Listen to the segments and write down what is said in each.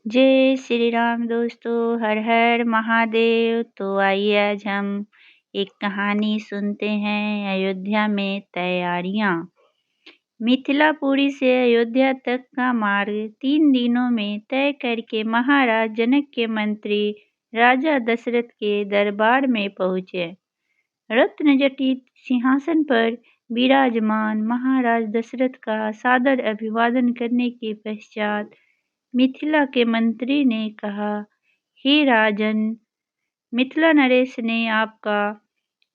जय श्री राम दोस्तों, हर हर महादेव। तो आइए आज हम एक कहानी सुनते हैं। अयोध्या में तैयारियां। मिथिलापुरी से अयोध्या तक का मार्ग 3 दिनों में तय करके महाराज जनक के मंत्री राजा दशरथ के दरबार में पहुँचे। रत्नजटित सिंहासन पर विराजमान महाराज दशरथ का सादर अभिवादन करने के पश्चात मिथिला के मंत्री ने कहा, हे राजन, मिथिला नरेश ने आपका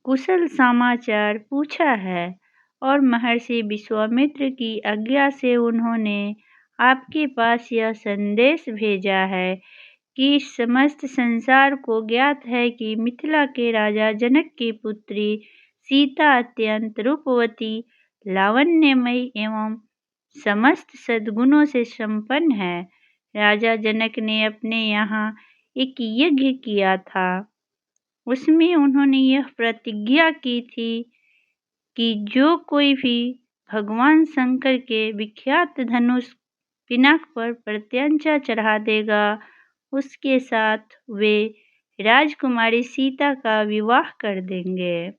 कुशल समाचार पूछा है और महर्षि विश्वामित्र की आज्ञा से उन्होंने आपके पास यह संदेश भेजा है कि समस्त संसार को ज्ञात है कि मिथिला के राजा जनक की पुत्री सीता अत्यंत रूपवती, लावण्यमयी एवं समस्त सद्गुणों से संपन्न है। राजा जनक ने अपने यहाँ एक यज्ञ किया था। उसमें उन्होंने यह प्रतिज्ञा की थी कि जो कोई भी भगवान शंकर के विख्यात धनुष पिनाक पर प्रत्यंचा चढ़ा देगा, उसके साथ वे राजकुमारी सीता का विवाह कर देंगे।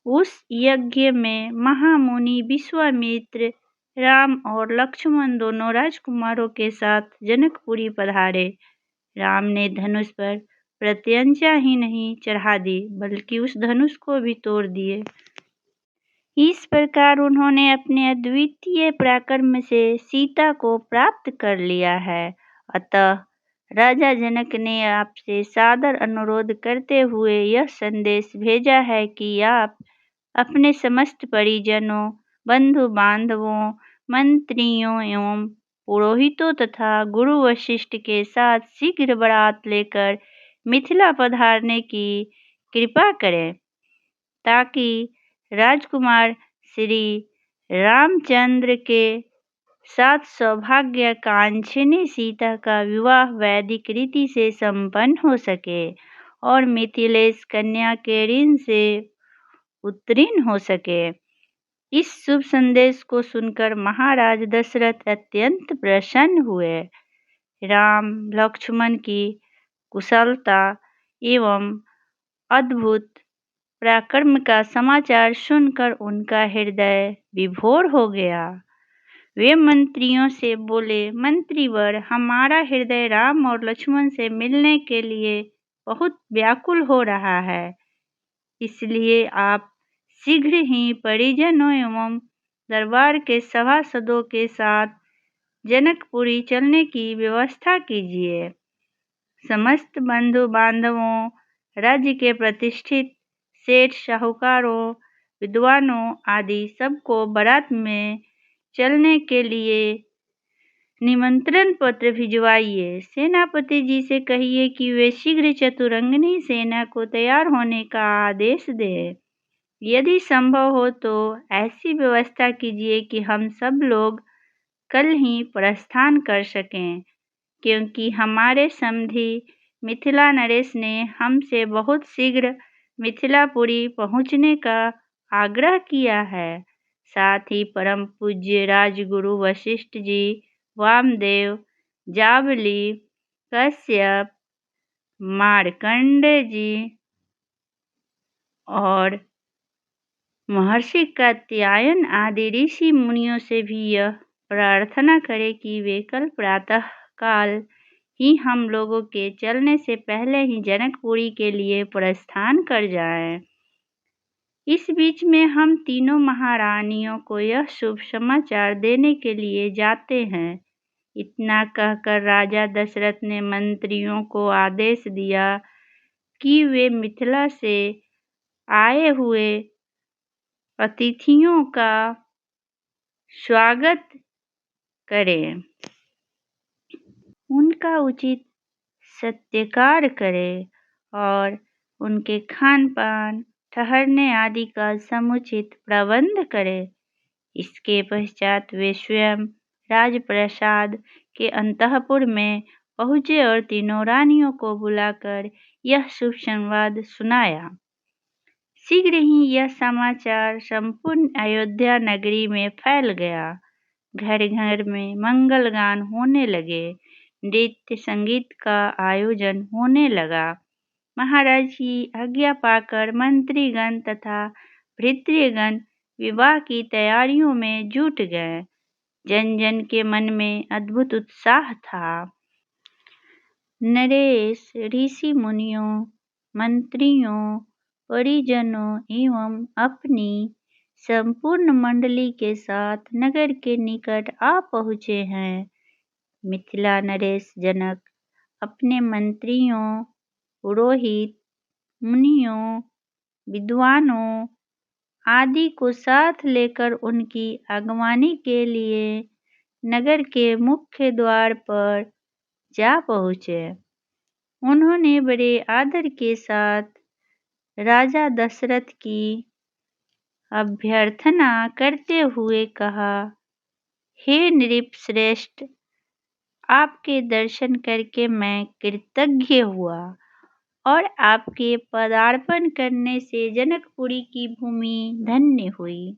उस यज्ञ में महामुनि विश्वामित्र, राम और लक्ष्मण दोनों राजकुमारों के साथ जनकपुरी पधारे। राम ने धनुष पर प्रत्यंचा ही नहीं चढ़ा दी, बल्कि उस धनुष को भी तोड़ दिए। इस प्रकार उन्होंने अपने अद्वितीय पराक्रम से सीता को प्राप्त कर लिया है। अतः राजा जनक ने आपसे सादर अनुरोध करते हुए यह संदेश भेजा है कि आप अपने समस्त परिजनों, बंधु बांधवों, मंत्रियों एवं पुरोहितों तथा गुरु वशिष्ठ के साथ शीघ्र बारात लेकर मिथिला पधारने की कृपा करें, ताकि राजकुमार श्री रामचंद्र के साथ सौभाग्य कांक्षिणी सीता का विवाह वैदिक रीति से संपन्न हो सके और मिथिलेश कन्या के ऋण से उत्तीर्ण हो सके। इस शुभ संदेश को सुनकर महाराज दशरथ अत्यंत प्रसन्न हुए। राम लक्ष्मण की कुशलता एवं अद्भुत पराक्रम का समाचार सुनकर उनका हृदय विभोर हो गया। वे मंत्रियों से बोले, मंत्रीवर, हमारा हृदय राम और लक्ष्मण से मिलने के लिए बहुत व्याकुल हो रहा है। इसलिए आप शीघ्र ही परिजनों एवं दरबार के सभासदों के साथ जनकपुरी चलने की व्यवस्था कीजिए। समस्त बंधु बांधवों, राज्य के प्रतिष्ठित सेठ, साहूकारों, विद्वानों आदि सबको बारात में चलने के लिए निमंत्रण पत्र भिजवाइए। सेनापति जी से कहिए कि वे शीघ्र चतुरंगिनी सेना को तैयार होने का आदेश दें। यदि संभव हो तो ऐसी व्यवस्था कीजिए कि हम सब लोग कल ही प्रस्थान कर सकें, क्योंकि हमारे समधी मिथिला नरेश ने हमसे बहुत शीघ्र मिथिलापुरी पहुँचने का आग्रह किया है। साथ ही परम पूज्य राजगुरु वशिष्ठ जी, वामदेव, जाबली, कश्यप, मार्कंडेय जी और महर्षि कात्यायन आदि ऋषि मुनियों से भी यह प्रार्थना करें कि वे कल प्रातः काल ही हम लोगों के चलने से पहले ही जनकपुरी के लिए प्रस्थान कर जाएं। इस बीच में हम तीनों महारानियों को यह शुभ समाचार देने के लिए जाते हैं। इतना कहकर राजा दशरथ ने मंत्रियों को आदेश दिया कि वे मिथिला से आए हुए अतिथियों का स्वागत करें, उनका उचित सत्कार करें और उनके खान पान, ठहरने आदि का समुचित प्रबंध करें। इसके पश्चात वे स्वयं राजप्रसाद के अंतःपुर में पहुँचे और तीनों रानियों को बुलाकर यह शुभ संवाद सुनाया। शीघ्र ही यह समाचार संपूर्ण अयोध्या नगरी में फैल गया। घर घर में मंगल गान होने लगे। नृत्य संगीत का आयोजन होने लगा। महाराज की आज्ञा पाकर मंत्रीगण तथा भृत्यगण विवाह की तैयारियों में जुट गए। जन जन के मन में अद्भुत उत्साह था। नरेश ऋषि मुनियों, मंत्रियों, परिजनों एवं अपनी संपूर्ण मंडली के साथ नगर के निकट आ पहुँचे हैं। मिथिला नरेश जनक अपने मंत्रियों, पुरोहित, मुनियों, विद्वानों आदि को साथ लेकर उनकी अगवानी के लिए नगर के मुख्य द्वार पर जा पहुँचे। उन्होंने बड़े आदर के साथ राजा दशरथ की अभ्यर्थना करते हुए कहा, हे नृप श्रेष्ठ, आपके दर्शन करके मैं कृतज्ञ हुआ और आपके पदार्पण करने से जनकपुरी की भूमि धन्य हुई।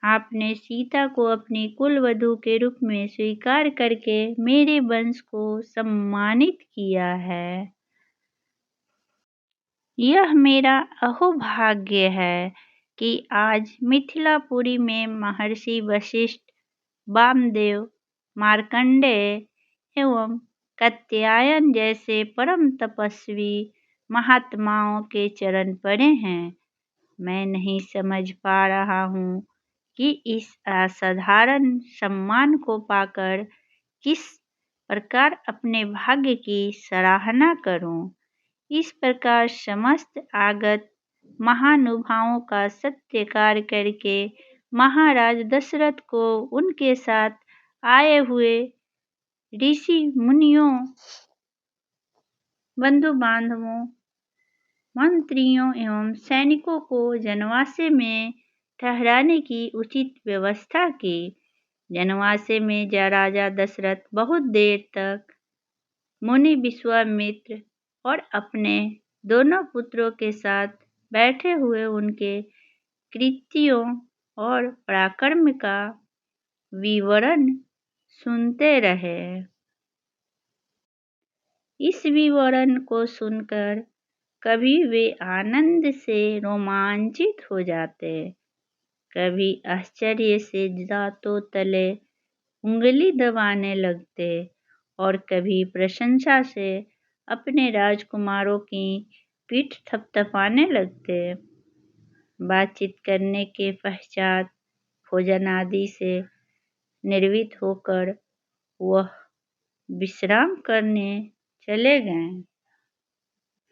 आपने सीता को अपनी कुलवधू के रूप में स्वीकार करके मेरे वंश को सम्मानित किया है। यह मेरा अहोभाग्य है कि आज मिथिलापुरी में महर्षि वशिष्ठ, वामदेव, मार्कंडेय एवं कात्यायन जैसे परम तपस्वी महात्माओं के चरण पड़े हैं। मैं नहीं समझ पा रहा हूँ कि इस असाधारण सम्मान को पाकर किस प्रकार अपने भाग्य की सराहना करूं। इस प्रकार समस्त आगत महानुभावों का सत्कार करके महाराज दशरथ को उनके साथ आए हुए ऋषि मुनियों, बंधु बांधवों, मंत्रियों एवं सैनिकों को जनवासे में ठहराने की उचित व्यवस्था की। जनवासे में राजा दशरथ बहुत देर तक मुनि विश्वामित्र और अपने दोनों पुत्रों के साथ बैठे हुए उनके कृत्यों और पराक्रम का विवरण सुनते रहे। इस विवरण को सुनकर कभी वे आनंद से रोमांचित हो जाते, कभी आश्चर्य से दांतों तले उंगली दबाने लगते और कभी प्रशंसा से अपने राजकुमारों की पीठ थपथपाने लगते। बातचीत करने के पश्चात भोजन आदि से निर्वित होकर वह विश्राम करने चले गए।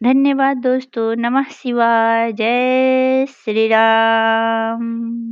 धन्यवाद दोस्तों। नमः शिवाय। जय श्री राम।